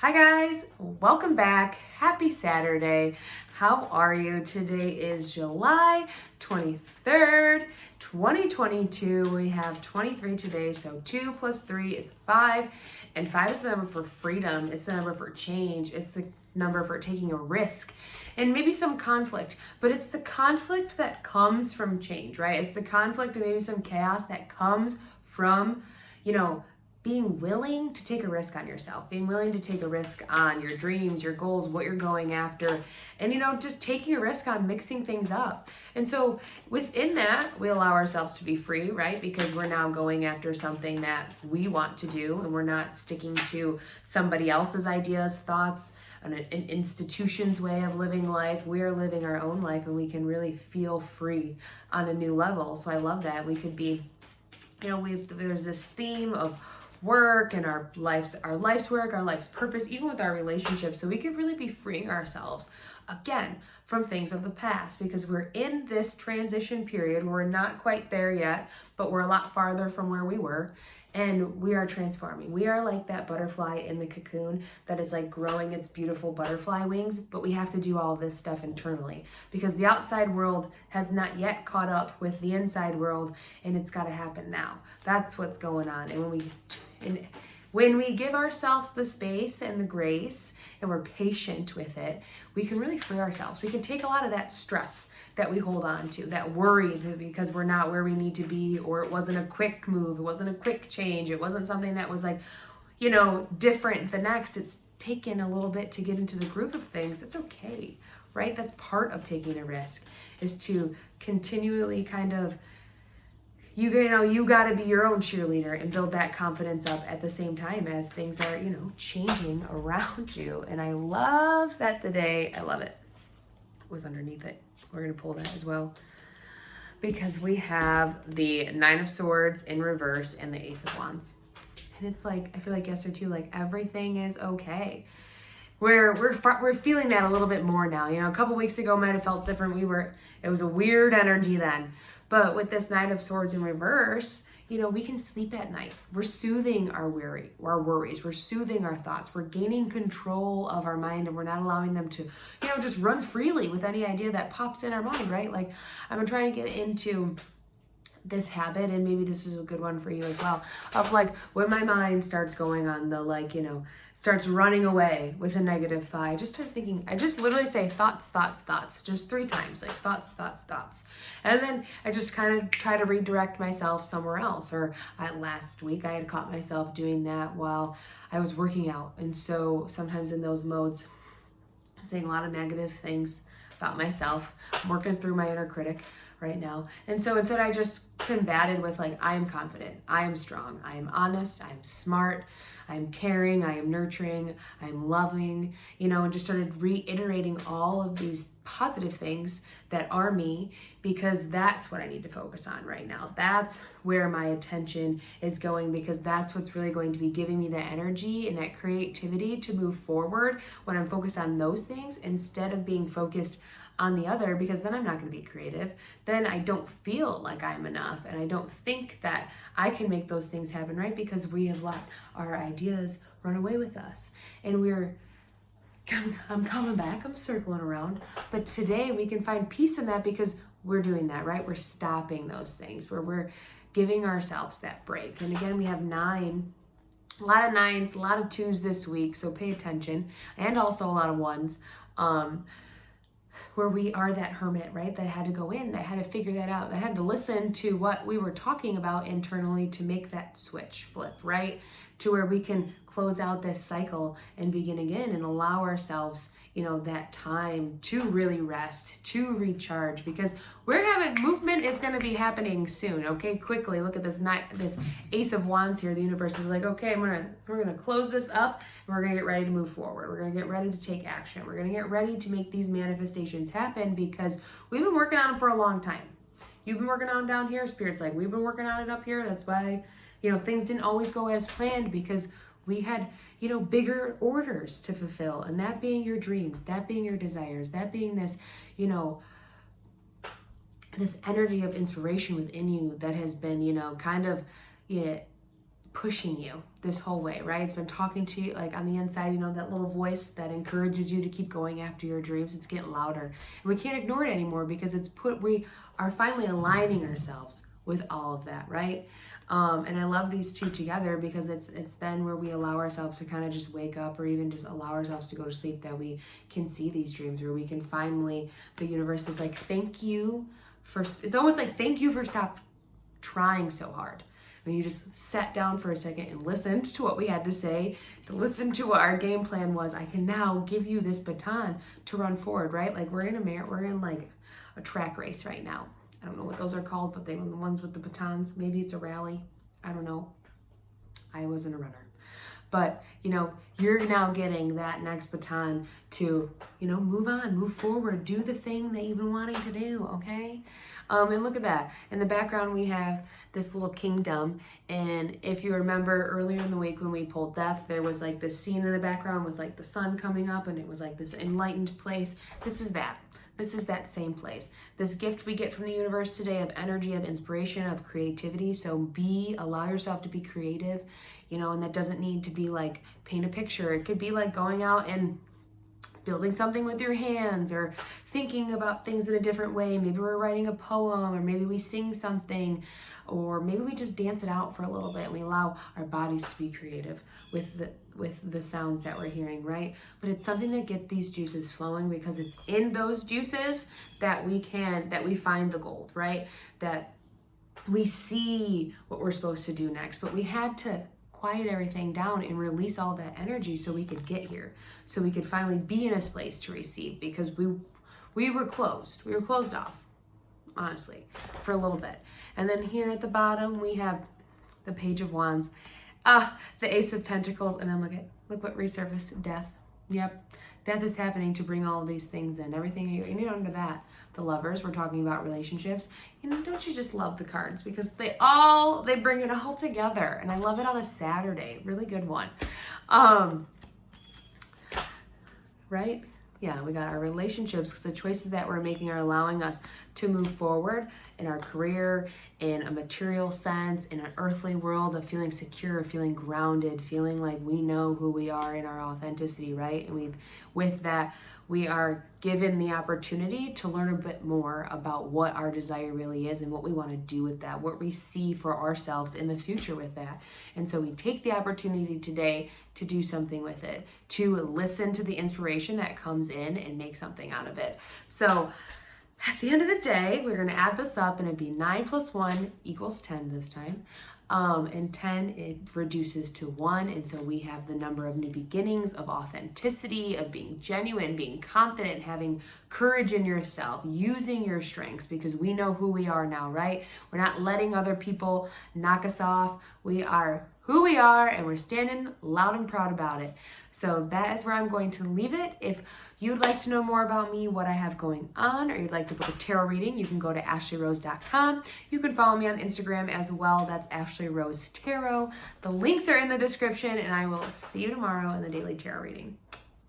Hi guys, welcome back. Happy Saturday. How are you? Today is July 23rd, 2022. We have 23 today, so 2 plus 3 is 5, and 5 is the number for freedom. It's the number for change. It's the number for taking a risk and maybe some conflict, but it's the conflict that comes from change, right? It's the conflict and maybe some chaos that comes from, being willing to take a risk on yourself, being willing to take a risk on your dreams, your goals, what you're going after, and just taking a risk on mixing things up. And so within that, we allow ourselves to be free, right? Because we're now going after something that we want to do, and we're not sticking to somebody else's ideas, thoughts, an institution's way of living life. We are living our own life, and we can really feel free on a new level. So I love that. We could be, there's this theme of work and our life's work, our life's purpose, even with our relationships. So we could really be freeing ourselves again from things of the past, because we're in this transition period. We're not quite there yet, but we're a lot farther from where we were, and we are transforming. We are like that butterfly in the cocoon that is like growing its beautiful butterfly wings, but we have to do all this stuff internally because the outside world has not yet caught up with the inside world, and it's got to happen now. That's what's going on. And when we give ourselves the space and the grace and we're patient with it, we can really free ourselves. We can take a lot of that stress that we hold on to, that worry because we're not where we need to be, or it wasn't a quick move, it wasn't a quick change, it wasn't something that was like, different the next. It's taken a little bit to get into the groove of things. It's okay, right? That's part of taking a risk, is to continually kind of you got to be your own cheerleader and build that confidence up at the same time as things are, changing around you. And I love that today. I love it. Was underneath it. We're going to pull that as well, because we have the Nine of Swords in reverse and the Ace of Wands. And it's like, I feel like yesterday too, like everything is okay. We're feeling that a little bit more now. A couple weeks ago might have felt different. It was a weird energy then. But with this Nine of Swords in reverse, we can sleep at night. We're soothing our worries. We're soothing our thoughts. We're gaining control of our mind, and we're not allowing them to, just run freely with any idea that pops in our mind, right? Like, I've been trying to get into this habit, and maybe this is a good one for you as well, of like when my mind starts going on the starts running away with a negative thought, I just start thinking, I just literally say thoughts, just 3 times, like thoughts. And then I just kind of try to redirect myself somewhere else. Or last week I had caught myself doing that while I was working out. And so sometimes in those modes, saying a lot of negative things about myself. I'm working through my inner critic right now. And so instead I just combated with like, I am confident, I am strong, I am honest, I am smart, I am caring, I am nurturing, I am loving, and just started reiterating all of these positive things that are me, because that's what I need to focus on right now. That's where my attention is going, because that's what's really going to be giving me that energy and that creativity to move forward when I'm focused on those things instead of being focused on the other, because then I'm not going to be creative. Then I don't feel like I'm enough, and I don't think that I can make those things happen, right? Because we have let our ideas run away with us, and I'm coming back, I'm circling around. But today we can find peace in that, because we're doing that, right? We're stopping those things, where we're giving ourselves that break. And again, we have 9, a lot of 9s, a lot of 2s this week, so pay attention, and also a lot of 1s. Where we are that hermit, right? That had to go in, that had to figure that out, that had to listen to what we were talking about internally to make that switch flip, right? To where we can close out this cycle and begin again and allow ourselves, that time to really rest, to recharge, because movement is going to be happening soon, okay? Quickly, look at this Ace of Wands here. The universe is like, okay, we're going to close this up, and we're going to get ready to move forward. We're going to get ready to take action. We're going to get ready to make these manifestations happen, because we've been working on them for a long time. You've been working on them down here. Spirit's like, we've been working on it up here. That's why, things didn't always go as planned, because we had, bigger orders to fulfill, and that being your dreams, that being your desires, that being this, this energy of inspiration within you that has been, kind of pushing you this whole way, right? It's been talking to you like on the inside, you know, that little voice that encourages you to keep going after your dreams. It's getting louder, and we can't ignore it anymore because we are finally aligning ourselves with all of that, right? And I love these two together because it's then where we allow ourselves to kind of just wake up, or even just allow ourselves to go to sleep, that we can see these dreams, where we can finally, the universe is like, thank you for, it's almost like thank you for stop trying so hard. When you just sat down for a second and listened to what we had to say, to listen to what our game plan was, I can now give you this baton to run forward, right? Like we're in like a track race right now. I don't know what those are called, but they were the ones with the batons. Maybe it's a rally. I don't know. I wasn't a runner. But, you know, you're now getting that next baton to, you know, move on, move forward, do the thing that you've been wanting to do, okay? And look at that. In the background, we have this little kingdom. And if you remember earlier in the week when we pulled death, there was like this scene in the background with like the sun coming up, and it was like this enlightened place. This is that. This is that same place. This gift we get from the universe today of energy, of inspiration, of creativity. So allow yourself to be creative, you know, and that doesn't need to be like paint a picture. It could be like going out and building something with your hands, or thinking about things in a different way. Maybe we're writing a poem, or maybe we sing something, or maybe we just dance it out for a little bit and we allow our bodies to be creative with the sounds that we're hearing, right? But it's something that get these juices flowing, because it's in those juices that we find the gold, right? That we see what we're supposed to do next. But we had to quiet everything down and release all that energy so we could get here, so we could finally be in a place to receive, because we were closed off, honestly, for a little bit. And then here at the bottom we have the Page of Wands, the Ace of Pentacles, and then look what resurfaced. Death. Yep, death is happening to bring all of these things in, everything you need under that. The Lovers, we're talking about relationships. You know, don't you just love the cards, because they bring it all together, and I love it on a Saturday. Really good one. Right? Yeah, we got our relationships, because the choices that we're making are allowing us to move forward in our career, in a material sense, in an earthly world of feeling secure, feeling grounded, feeling like we know who we are in our authenticity, right? And with that, we are given the opportunity to learn a bit more about what our desire really is and what we want to do with that, what we see for ourselves in the future with that. And so we take the opportunity today to do something with it, to listen to the inspiration that comes in and make something out of it. So at the end of the day, we're going to add this up, and it'd be 9 + 1 = 10 this time. And 10, it reduces to 1. And so we have the number of new beginnings, of authenticity, of being genuine, being confident, having courage in yourself, using your strengths, because we know who we are now, right? We're not letting other people knock us off. We are who we are, and we're standing loud and proud about it. So that is where I'm going to leave it. If you'd like to know more about me, what I have going on, or you'd like to book a tarot reading, you can go to ashleyrose.com. You can follow me on Instagram as well. That's Ashley Rose Tarot. The links are in the description, and I will see you tomorrow in the daily tarot reading.